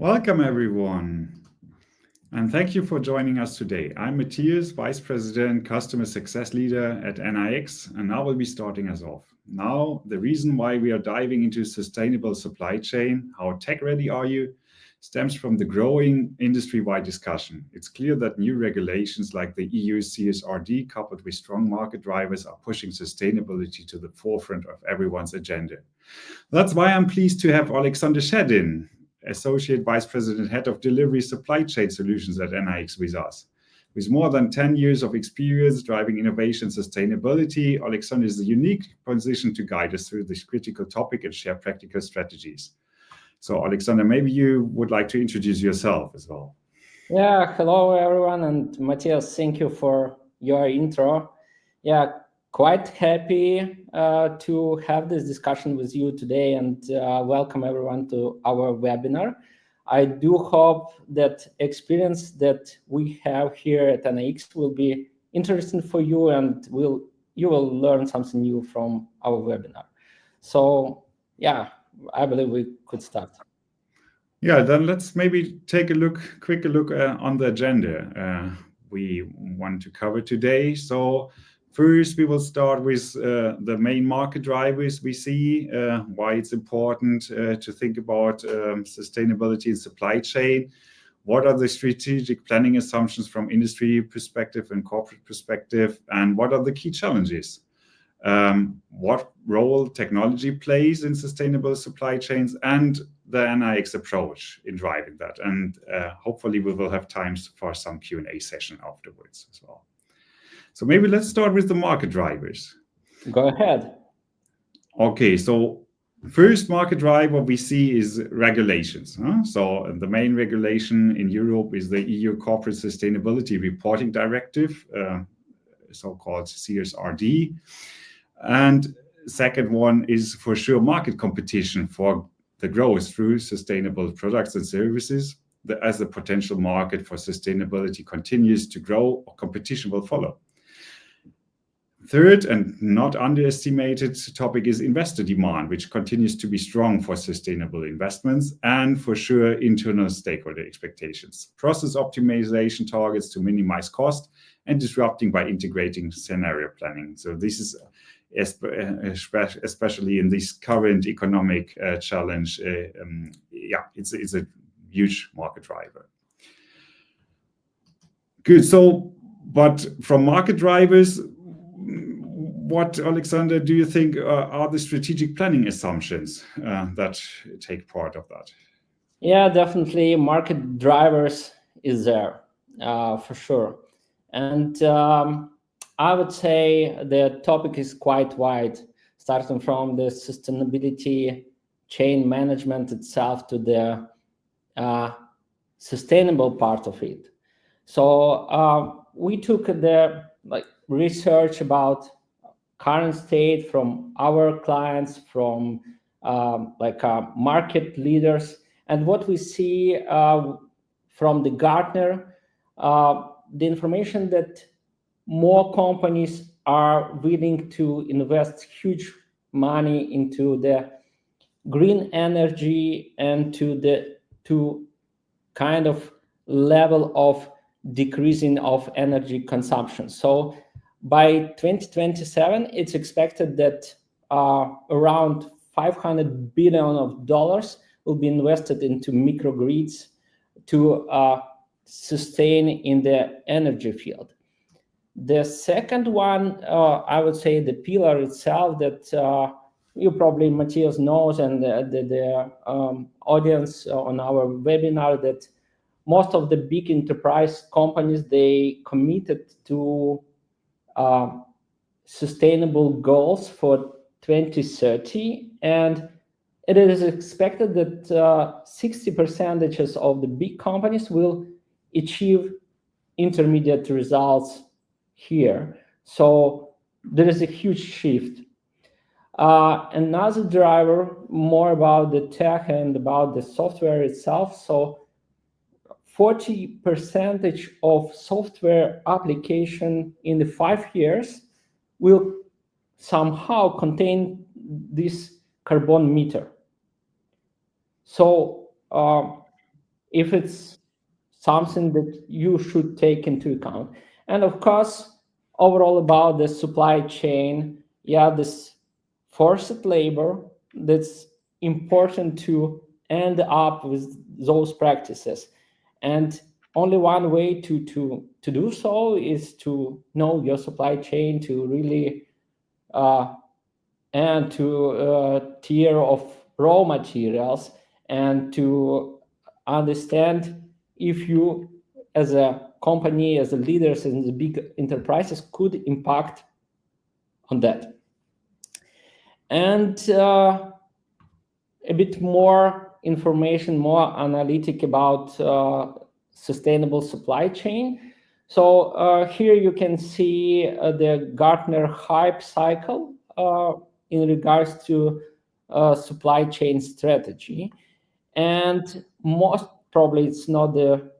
Welcome, everyone, and thank you for joining us today. I'm Matthias, Vice President, Customer Success Leader at N-iX, and now we'll be starting us off. Now, the reason why we are diving into sustainable supply chain, how tech-ready are you, stems from the growing industry-wide discussion. It's clear that new regulations like the EU CSRD, coupled with strong market drivers, are pushing sustainability to the forefront of everyone's agenda. That's why I'm pleased to have Oleksandr Shedin, Associate Vice President, Head of Delivery Supply Chain Solutions at N-iX with us. With more than 10 years of experience driving innovation and sustainability, Oleksandr is in a unique position to guide us through this critical topic and share practical strategies. So, Oleksandr, maybe you would like to introduce yourself as well. Yeah, hello everyone, and Matthias, thank you for your intro. Yeah, quite happy to have this discussion with you today, and welcome everyone to our webinar. I do hope that experience that we have here at N-iX will be interesting for you, and you will learn something new from our webinar. So yeah, I believe we could start. Yeah, then let's maybe take a quick look on the agenda we want to cover today. So first, we will start with the main market drivers we see, why it's important to think about sustainability in supply chain. What are the strategic planning assumptions from industry perspective and corporate perspective, and what are the key challenges? What role technology plays in sustainable supply chains, and the N-iX approach in driving that. And hopefully we will have time for some Q&A session afterwards as well. So maybe let's start with the market drivers. Go ahead. Okay, so first market driver we see is regulations. So the main regulation in Europe is the EU Corporate Sustainability Reporting Directive, so-called CSRD. And second one is for sure market competition for the growth through sustainable products and services. As the potential market for sustainability continues to grow, competition will follow. Third, and not underestimated topic, is investor demand, which continues to be strong for sustainable investments, and for sure internal stakeholder expectations. Process optimization targets to minimize cost, and disrupting by integrating scenario planning. So this is especially in this current economic challenge, it's a huge market driver. Good. So, but from market drivers, what, Oleksandr, do you think are the strategic planning assumptions that take part of that? Yeah, definitely market drivers is there for sure. And I would say the topic is quite wide, starting from the sustainability chain management itself to the sustainable part of it. So we took the research about current state from our clients, from market leaders, and what we see from the Gartner, the information that more companies are willing to invest huge money into the green energy and to kind of level of decreasing of energy consumption. So by 2027, it's expected that around $500 billion will be invested into microgrids to sustain in the energy field. The second one, I would say the pillar itself that you probably, Matthias, knows, and the audience on our webinar, that most of the big enterprise companies, they committed to sustainable goals for 2030, and it is expected that 60% of the big companies will achieve intermediate results here. So there is a huge shift. Another driver, more about the tech and about the software itself. So 40% of software application in the 5 years will somehow contain this carbon meter. So if it's something that you should take into account. And of course, overall about the supply chain, this forced labor, that's important to end up with those practices. And only one way to do so is to know your supply chain, to really and to tier of raw materials, and to understand if you as a company, as a leaders in the big enterprises, could impact on that. And a bit more information, more analytic about sustainable supply chain. So here you can see the Gartner hype cycle in regards to supply chain strategy. And most probably it's not the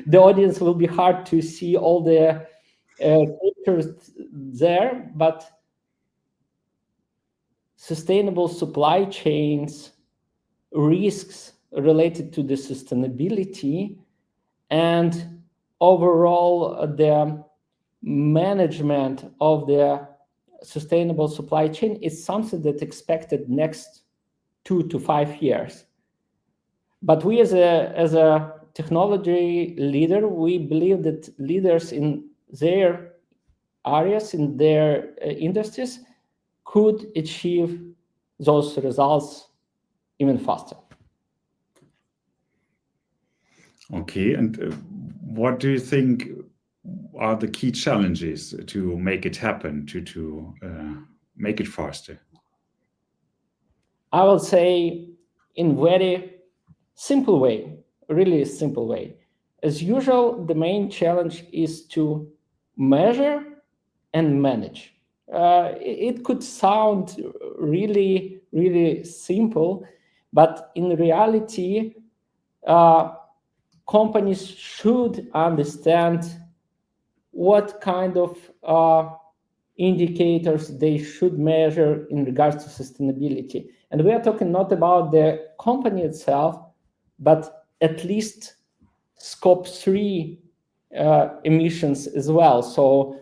the audience will be hard to see all the pictures there, but sustainable supply chains, risks related to the sustainability, and overall the management of the sustainable supply chain is something that's expected next 2 to 5 years. But we as a technology leader, we believe that leaders in their areas, in their industries, could achieve those results even faster. Okay, and what do you think are the key challenges to make it happen, to make it faster? I would say in very simple way, really simple way. As usual, the main challenge is to measure and manage. It could sound really, really simple, but in reality, companies should understand what kind of indicators they should measure in regards to sustainability. And we are talking not about the company itself, but at least scope 3 emissions as well. So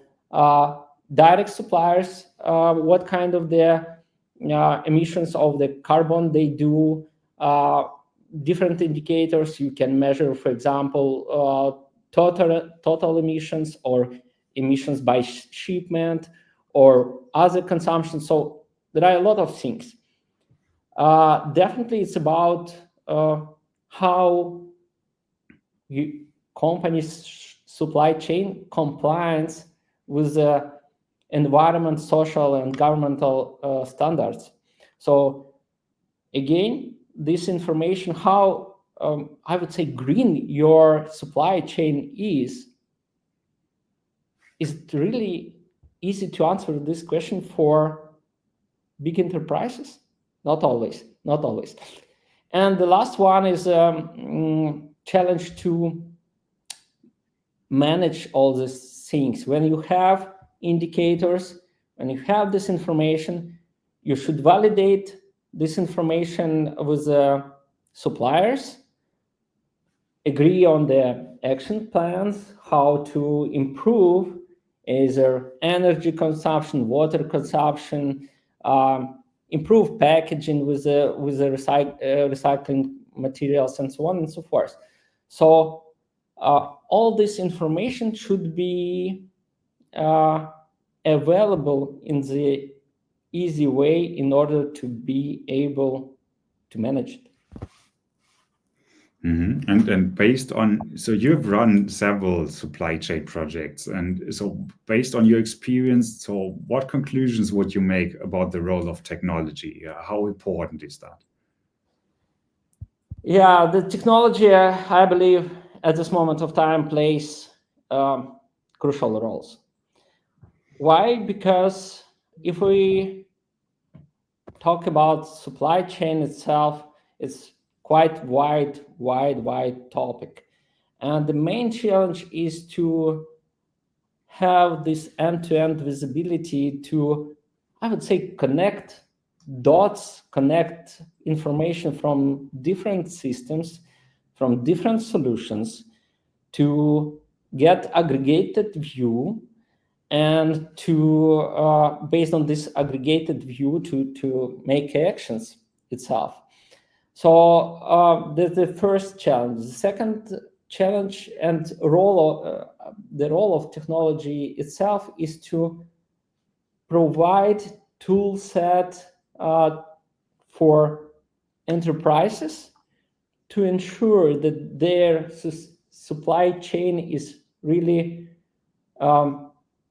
direct suppliers, what kind of the emissions of the carbon they do, different indicators you can measure, for example, total emissions or emissions by shipment or other consumption. So there are a lot of things. Definitely it's about how companies' supply chain compliance with the environment, social and governmental standards. So again, this information, how I would say green your supply chain is really easy to answer this question for big enterprises? Not always, not always. And the last one is challenge to manage all these things. When you have indicators, when you have this information, you should validate this information with suppliers, agree on the action plans, how to improve either energy consumption, water consumption, improve packaging with the recycling materials, and so on and so forth. So all this information should be available in the easy way in order to be able to manage it. Mm-hmm. And based on, so you've run several supply chain projects, and so based on your experience, so what conclusions would you make about the role of technology? How important is that? Yeah, the technology, I believe, at this moment of time plays crucial roles. Why? Because if we talk about supply chain itself, it's quite wide topic. And the main challenge is to have this end-to-end visibility to, I would say, connect dots connect information from different systems, from different solutions, to get aggregated view, and to based on this aggregated view to make actions itself. So that's the first challenge. The second challenge and the role of technology itself is to provide tool set for enterprises to ensure that their supply chain is really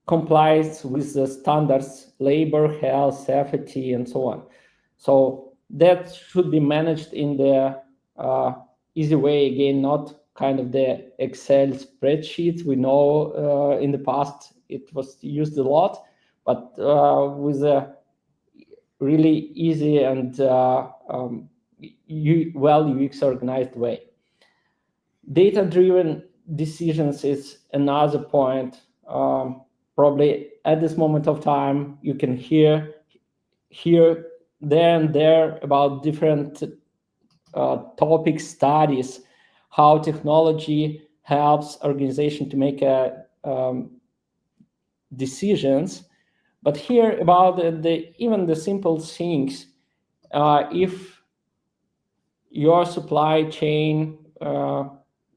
complies with the standards, labor, health, safety, and so on. So that should be managed in the easy way, again, not kind of the Excel spreadsheet. We know in the past it was used a lot, but with a really easy and UX organized way. Data-driven decisions is another point. Probably at this moment of time, you can hear there and there about different topic studies, how technology helps organization to make decisions. But here about even the simple things, if your supply chain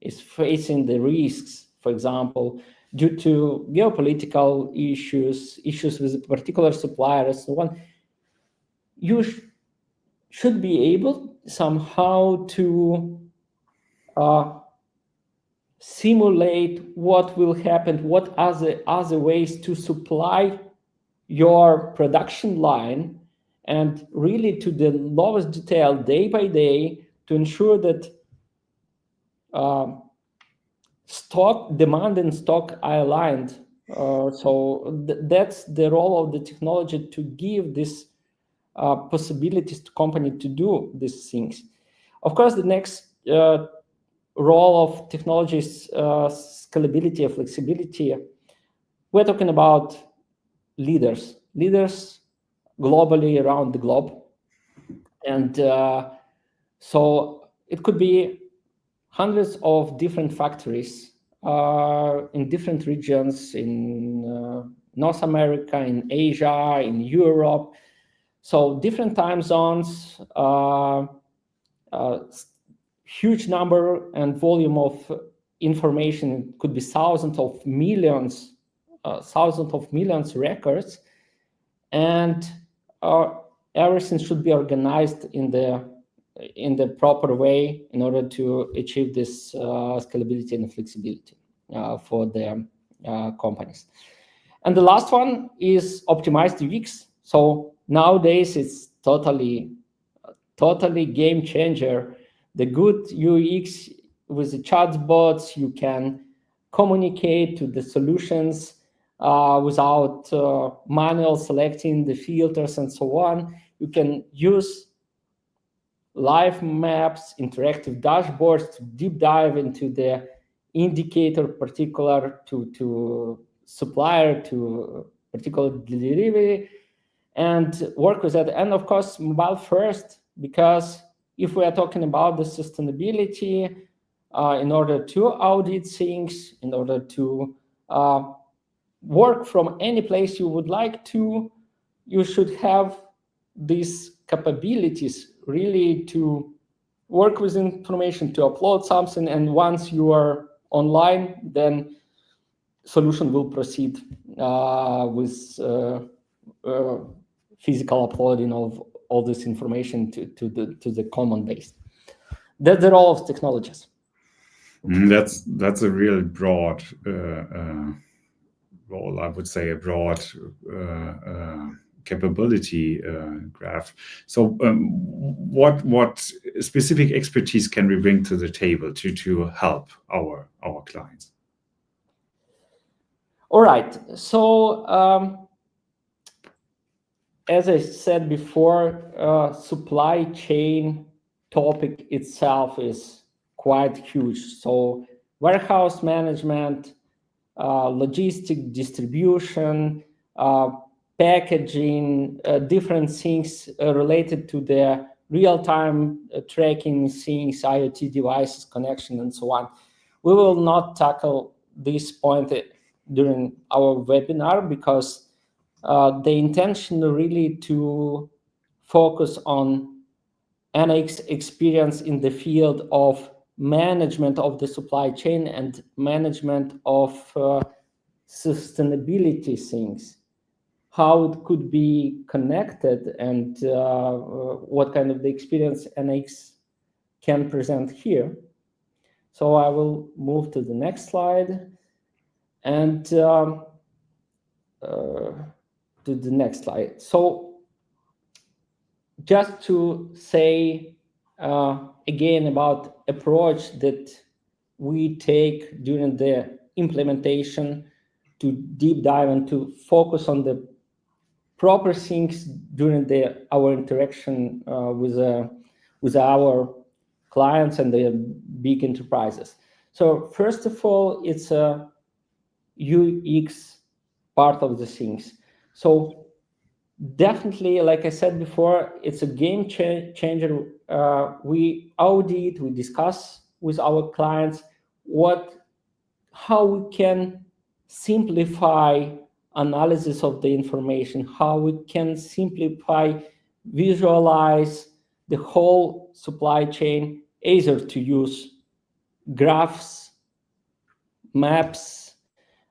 is facing the risks, for example, due to geopolitical issues with a particular supplier and so on, you should be able somehow to simulate what will happen, what are the other ways to supply your production line, and really to the lowest detail, day by day, to ensure that stock demand and stock are aligned. So that's the role of the technology, to give this possibilities to company to do these things. Of course, the next role of technology is scalability and flexibility. We're talking about leaders globally around the globe, and so it could be hundreds of different factories in different regions in North America, in Asia, in Europe. So different time zones, huge number and volume of information. It could be thousands of millions records, and everything should be organized in the proper way in order to achieve this scalability and flexibility for the companies. And the last one is optimized UX. So nowadays it's totally game changer. The good UX with the chatbots, you can communicate to the solutions without manual selecting the filters and so on. You can use live maps, interactive dashboards to deep dive into the indicator particular to supplier, to particular delivery, and work with that. And of course, mobile first, because if we are talking about the sustainability, in order to audit things, in order to work from any place you would like to, you should have these capabilities really to work with information, to upload something, and once you are online, then solution will proceed with physical uploading of all this information to the common base. That's the role of technologies. That's a real broad role, I would say, a broad capability graph. So what specific expertise can we bring to the table to help our clients? All right. So as I said before, supply chain topic itself is quite huge. So warehouse management, logistic distribution, packaging, different things related to the real-time tracking things, IoT devices, connection, and so on. We will not tackle this point during our webinar because the intention really to focus on N-iX experience in the field of management of the supply chain and management of sustainability things, how it could be connected, and what kind of the experience N-iX can present here. So I will move to the next slide and to the next slide. So just to say again about approach that we take during the implementation, to deep dive and to focus on the proper things during our interaction with our clients and the big enterprises. So first of all, it's a UX part of the things. So definitely, like I said before, it's a game changer. We audit, we discuss with our clients how we can simplify analysis of the information, how we can simplify, visualize the whole supply chain, either to use graphs, maps,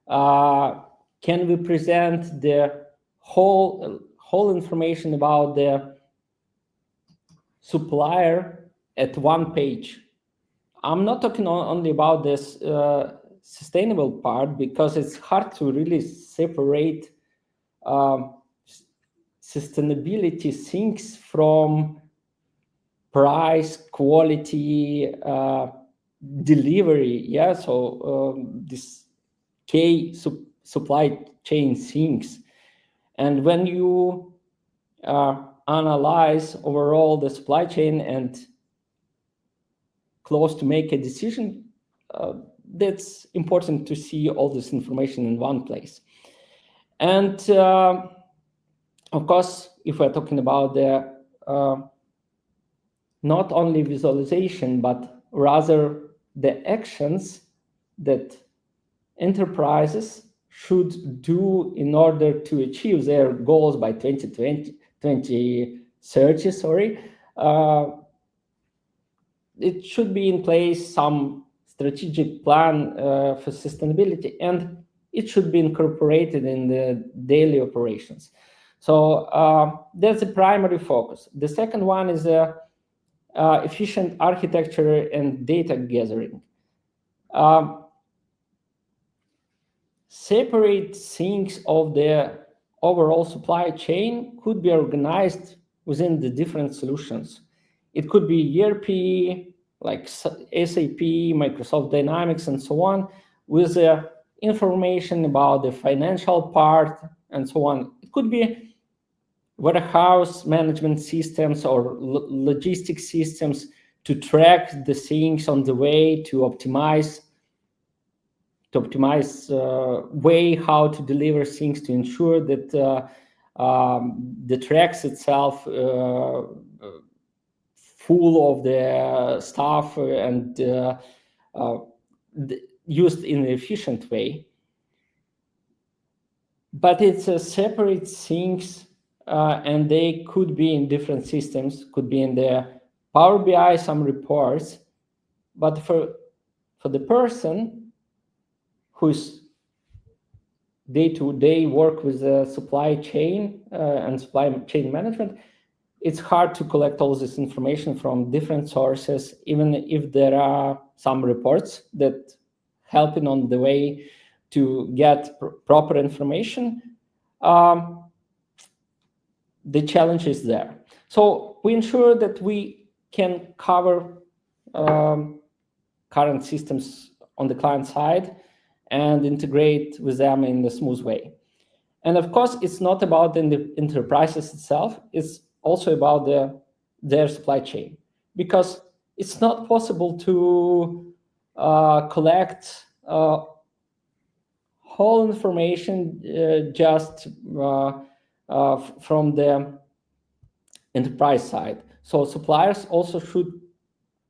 can we present the whole information about the supplier at one page. I'm not talking only about this sustainable part, because it's hard to really separate sustainability things from price, quality, delivery. Yeah, so this supply chain things. And when you analyze overall the supply chain and close to make a decision, that's important to see all this information in one place. And of course, if we're talking about the not only visualization, but rather the actions that enterprises should do in order to achieve their goals by 2030, sorry, it should be in place some strategic plan for sustainability, and it should be incorporated in the daily operations. So that's the primary focus. The second one is efficient architecture and data gathering. Separate things of the overall supply chain could be organized within the different solutions. It could be ERP, like SAP, Microsoft Dynamics, and so on, with information about the financial part and so on. It could be warehouse management systems or logistics systems to track the things on the way, to optimize way how to deliver things, to ensure that the tracks itself full of the stuff and used in an efficient way. But it's a separate things, and they could be in different systems, could be in the Power BI, some reports, but for the person who's day-to-day work with the supply chain and supply chain management, it's hard to collect all this information from different sources, even if there are some reports that helping on the way to get proper information. The challenge is there. So we ensure that we can cover current systems on the client side and integrate with them in a smooth way. And of course, it's not about the enterprises itself, it's also about their supply chain, because it's not possible to collect whole information just from the enterprise side. So suppliers also should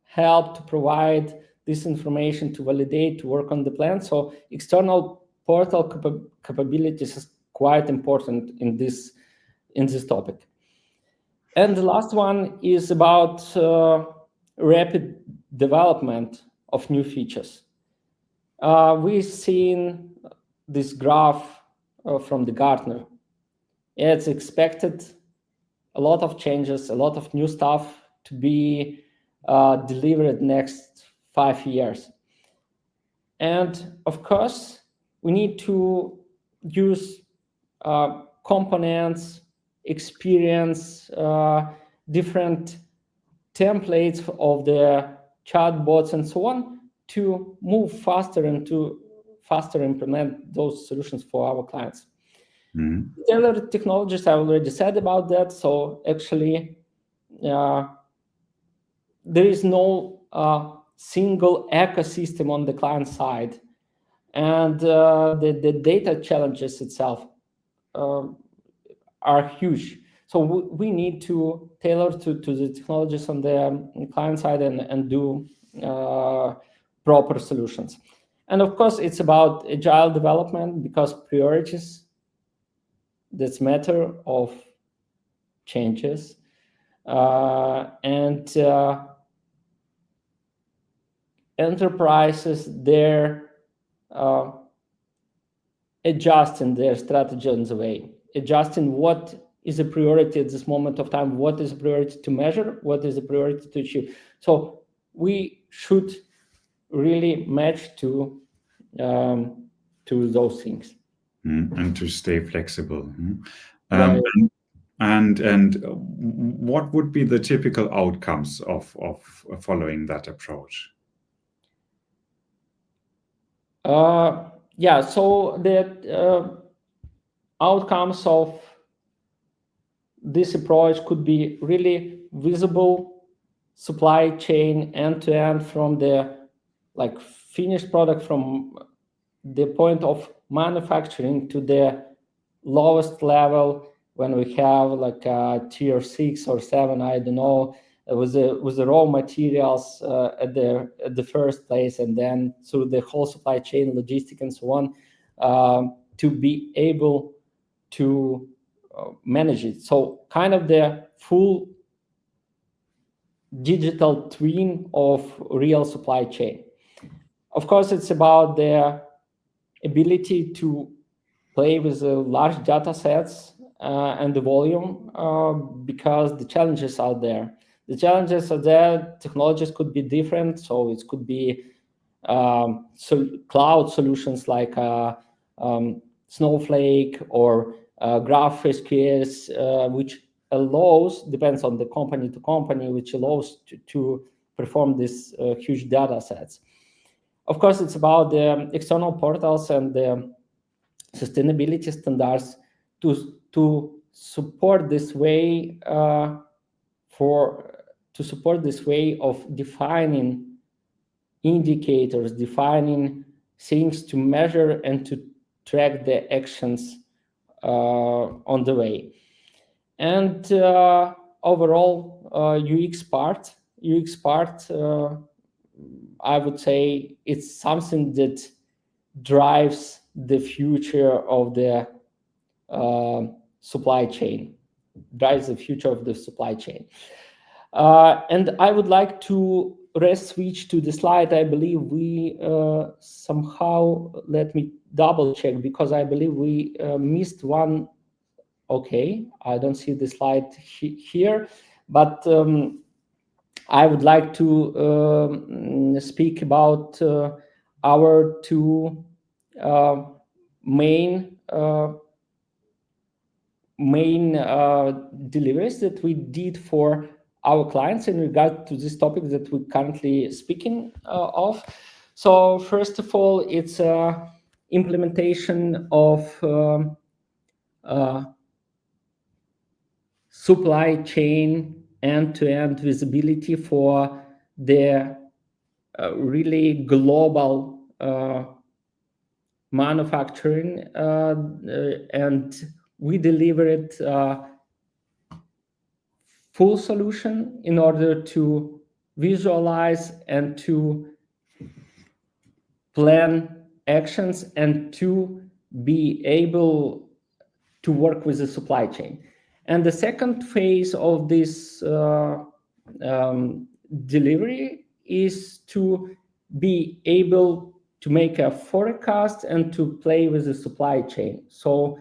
help to provide this information, to validate, to work on the plan. So external portal capabilities is quite important in this topic. And the last one is about rapid development of new features. We've seen this graph from the Gartner. It's expected a lot of changes, a lot of new stuff to be delivered next 5 years. And of course, we need to use components, experience, different templates of the chatbots and so on to move faster and to faster implement those solutions for our clients. Mm-hmm. Tailored technologies, I already said about that. So actually, there is no single ecosystem on the client side, and the data challenges itself are huge. So we need to tailor to the technologies on the client side and do proper solutions. And of course, it's about agile development, because priorities, that's matter of changes. And enterprises, they're adjusting their strategy on the way, adjusting what is a priority at this moment of time, what is a priority to measure, what is a priority to achieve. So we should really match to those things. And to stay flexible. Right. And what would be the typical outcomes of following that approach? Yeah, so the outcomes of this approach could be really visible supply chain end-to-end, from the finished product, from the point of manufacturing to the lowest level, when we have tier 6 or 7, I don't know, with the raw materials at the first place, and then through the whole supply chain, logistic and so on, to be able to manage it. So kind of the full digital twin of real supply chain. Of course, it's about the ability to play with the large data sets and the volume, because the challenges are there. The challenges are there, technologies could be different, so it could be cloud solutions like Snowflake or GraphSQL, which allows, depends on the company to company, which allows to perform these huge data sets. Of course, it's about the external portals and the sustainability standards to support this way of defining indicators, defining things to measure and to track the actions on the way. And overall, UX part, I would say it's something that drives the future of the supply chain, and I would like to switch to the slide. I believe we somehow, let me double check, because I believe we missed one. Okay, I don't see the slide here, but I would like to speak about our two main deliveries that we did for our clients in regard to this topic that we're currently speaking of. So first of all, it's implementation of supply chain end-to-end visibility for the really global manufacturing and we delivered full solution in order to visualize and to plan actions and to be able to work with the supply chain. And the second phase of this delivery is to be able to make a forecast and to play with the supply chain. So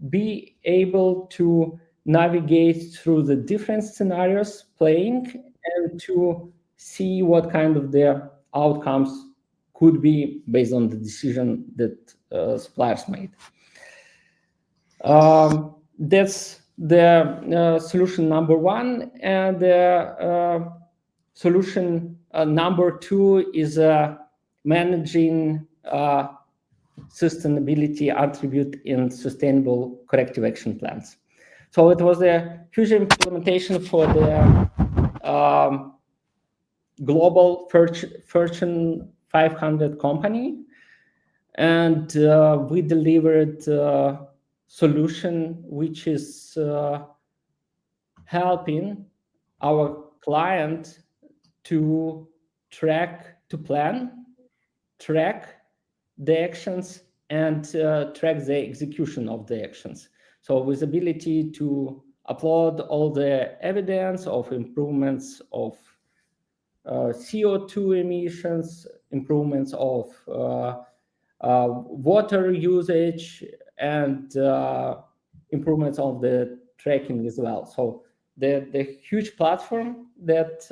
be able to navigate through the different scenarios playing and to see what kind of the outcomes could be based on the decision that suppliers made. That's the solution number one, and the solution number two is managing sustainability attribute in sustainable corrective action plans. So it was a huge implementation for the global Fortune 500 company, and we delivered a solution which is helping our client to track the actions and track the execution of the actions. So with ability to upload all the evidence of improvements of CO2 emissions, improvements of water usage, and improvements of the tracking as well. So the huge platform that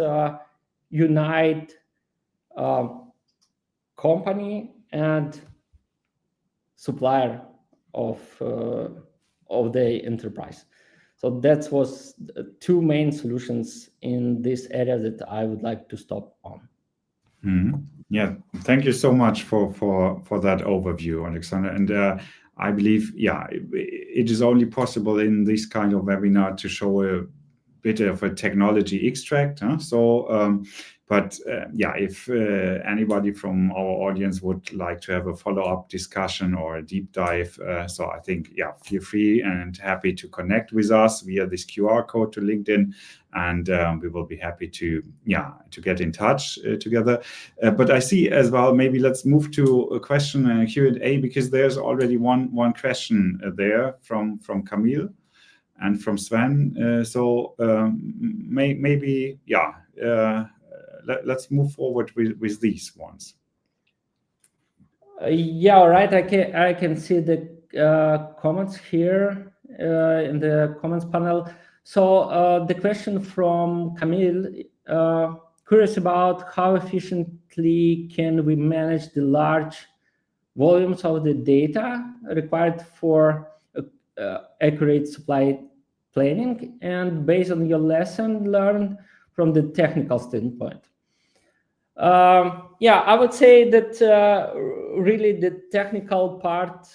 unite company and supplier of the enterprise. So that was two main solutions in this area that I would like to stop on. Mm-hmm. Yeah, thank you so much for that overview, Oleksandr. And I believe, yeah, it is only possible in this kind of webinar to show a bit of a technology extract. But if anybody from our audience would like to have a follow-up discussion or a deep dive, so I think, yeah, feel free and happy to connect with us via this QR code to LinkedIn, and we will be happy to get in touch together. But I see as well, maybe let's move to a question and a Q&A, because there's already one question there from Camille and from Sven. Maybe, let's move forward with these ones. Yeah, all right. I can see the comments here in the comments panel. So the question from Camille, curious about how efficiently can we manage the large volumes of the data required for accurate supply planning, and based on your lesson learned from the technical standpoint. I would say that really the technical part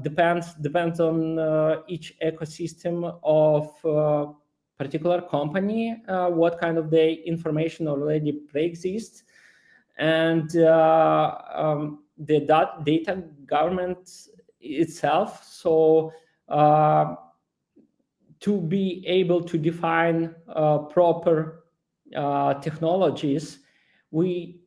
depends on each ecosystem of particular company, what kind of the information already pre-exists, and the data government itself. So to be able to define proper technologies, we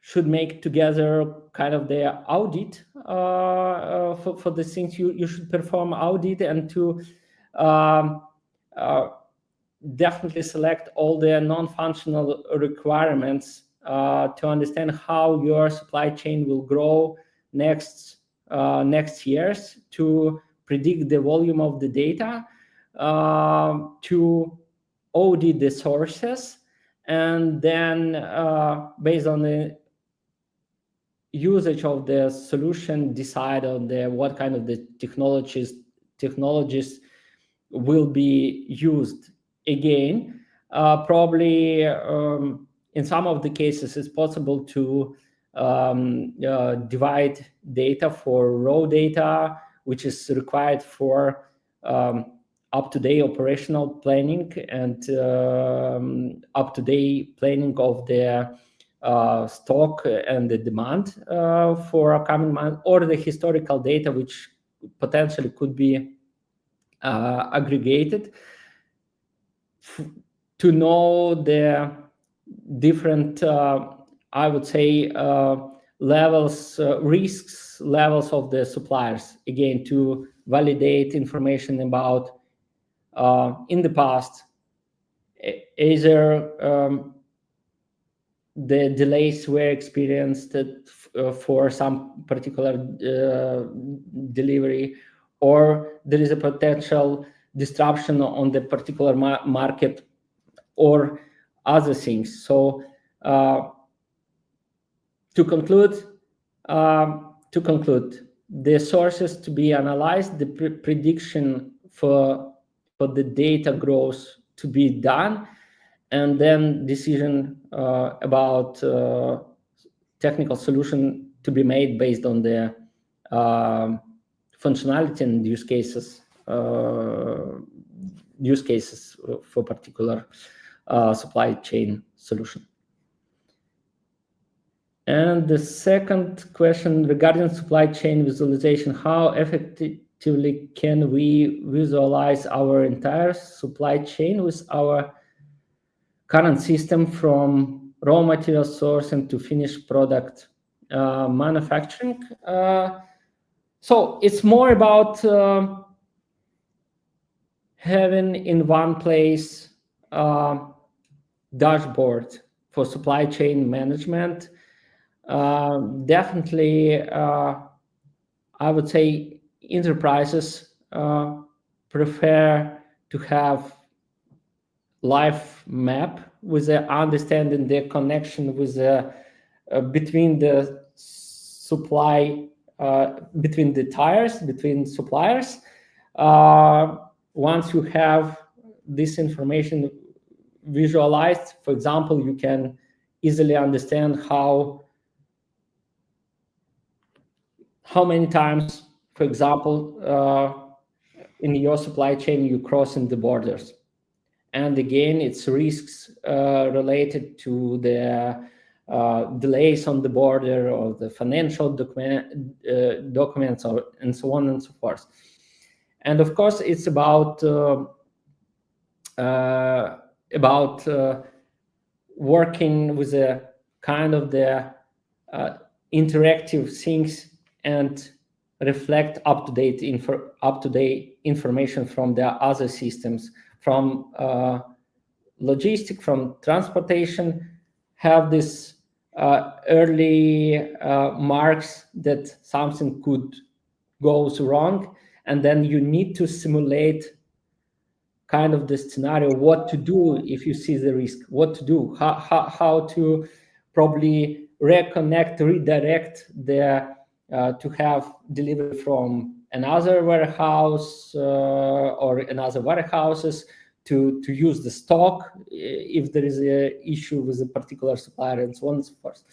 should make together kind of the audit for the things you should perform audit, and to definitely select all the non-functional requirements to understand how your supply chain will grow next years, to predict the volume of the data, to audit the sources, and then based on the usage of the solution, decide on what kind of the technologies will be used. Again, probably in some of the cases it's possible to divide data for raw data, which is required for up-to-date operational planning and up-to-date planning of the stock and the demand for a coming month, or the historical data, which potentially could be aggregated to know the different, I would say, levels, risks levels of the suppliers, again, to validate information about in the past, either the delays were experienced for some particular delivery, or there is a potential disruption on the particular market, or other things. So to conclude, the sources to be analyzed, the prediction for the data growth to be done, and then decision about technical solution to be made based on the functionality and use cases for particular supply chain solution. And the second question regarding supply chain visualization: how effectively can we visualize our entire supply chain with our current system, from raw material sourcing to finished product manufacturing? So it's more about having in one place dashboard for supply chain management. Definitely, I would say enterprises prefer to have live map with the understanding the connection with the between the supply, between the tires, between suppliers. Once you have this information visualized, for example, you can easily understand how many times, for example, in your supply chain you crossing the borders. And again, it's risks related to the delays on the border, or the financial documents, or and so on and so forth. And of course, it's about working with a kind of the interactive things and reflect up-to-date information from the other systems, from logistic, from transportation, have this early marks that something could goes wrong, and then you need to simulate kind of the scenario, what to do if you see the risk, what to do, how to probably redirect the to have delivery from another warehouse or another warehouses to use the stock if there is an issue with a particular supplier, and so on and so forth.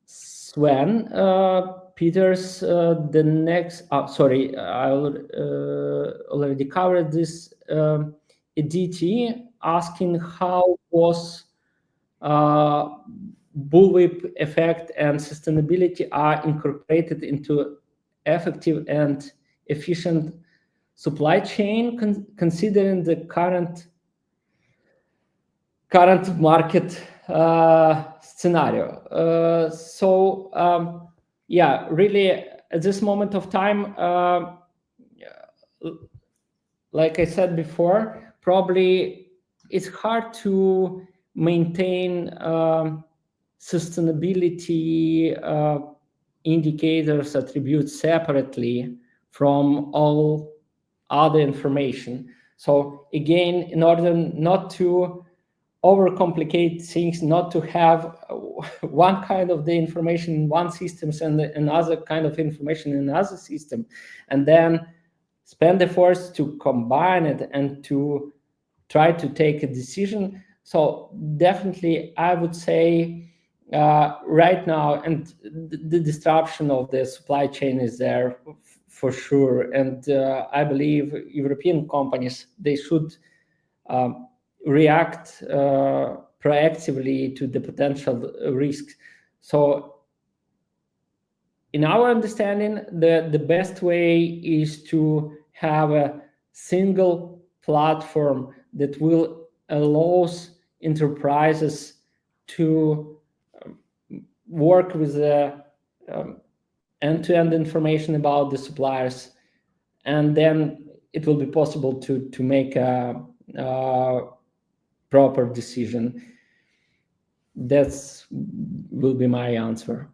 Sven Peters, the next, sorry, I already covered this. EDT asking how was bullwhip effect and sustainability are incorporated into effective and efficient supply chain, considering the current market scenario. Yeah, really at this moment of time, like I said before, probably it's hard to maintain sustainability indicators, attributes separately from all other information. So again, in order not to overcomplicate things, not to have one kind of the information in one system and another kind of information in another system, and then spend efforts to combine it and to try to take a decision. So definitely, I would say right now, and the disruption of the supply chain is there for sure. And I believe European companies, they should react proactively to the potential risks. So in our understanding, the best way is to have a single platform that will allows enterprises to work with the end-to-end information about the suppliers, and then it will be possible to make a proper decision. That's will be my answer.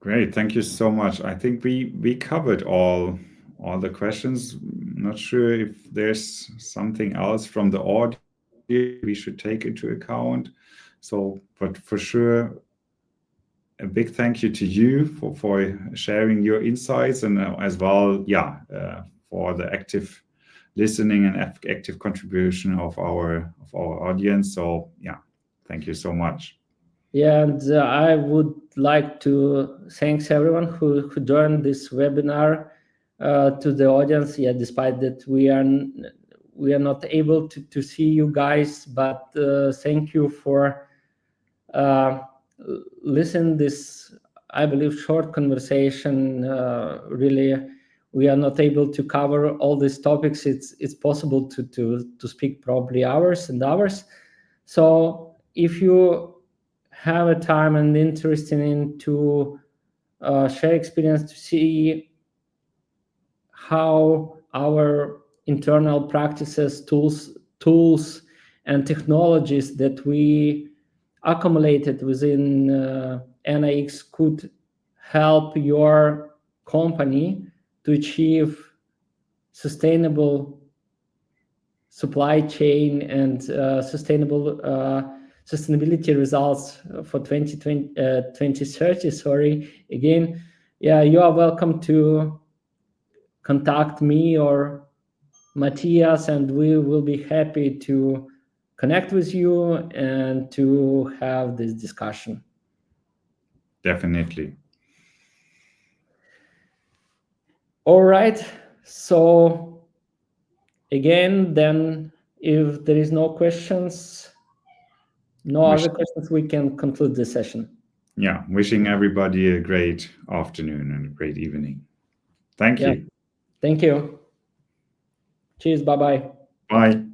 Great, thank you so much. I think we covered all the questions. I'm not sure if there's something else from the audience we should take into account. So, but for sure, a big thank you to you for sharing your insights, and as well, for the active listening and active contribution of our audience. So yeah, thank you so much. Yeah, and I would like to thank everyone who joined this webinar. To the audience, yeah, despite that we are not able to see you guys, but thank you for listen this, I believe, short conversation. Really, we are not able to cover all these topics. It's possible to speak probably hours and hours. So if you have a time and interest in to share experience to see how our internal practices, tools and technologies that we accumulated within N-iX could help your company to achieve sustainable supply chain and sustainability results for 2030. Sorry, again, yeah, you are welcome to contact me or Matthias, and we will be happy to connect with you and to have this discussion. Definitely. All right. So again, then if there is no questions, other questions, we can conclude the session. Yeah, wishing everybody a great afternoon and a great evening. Thank you. Thank you. Cheers. Bye-bye. Bye.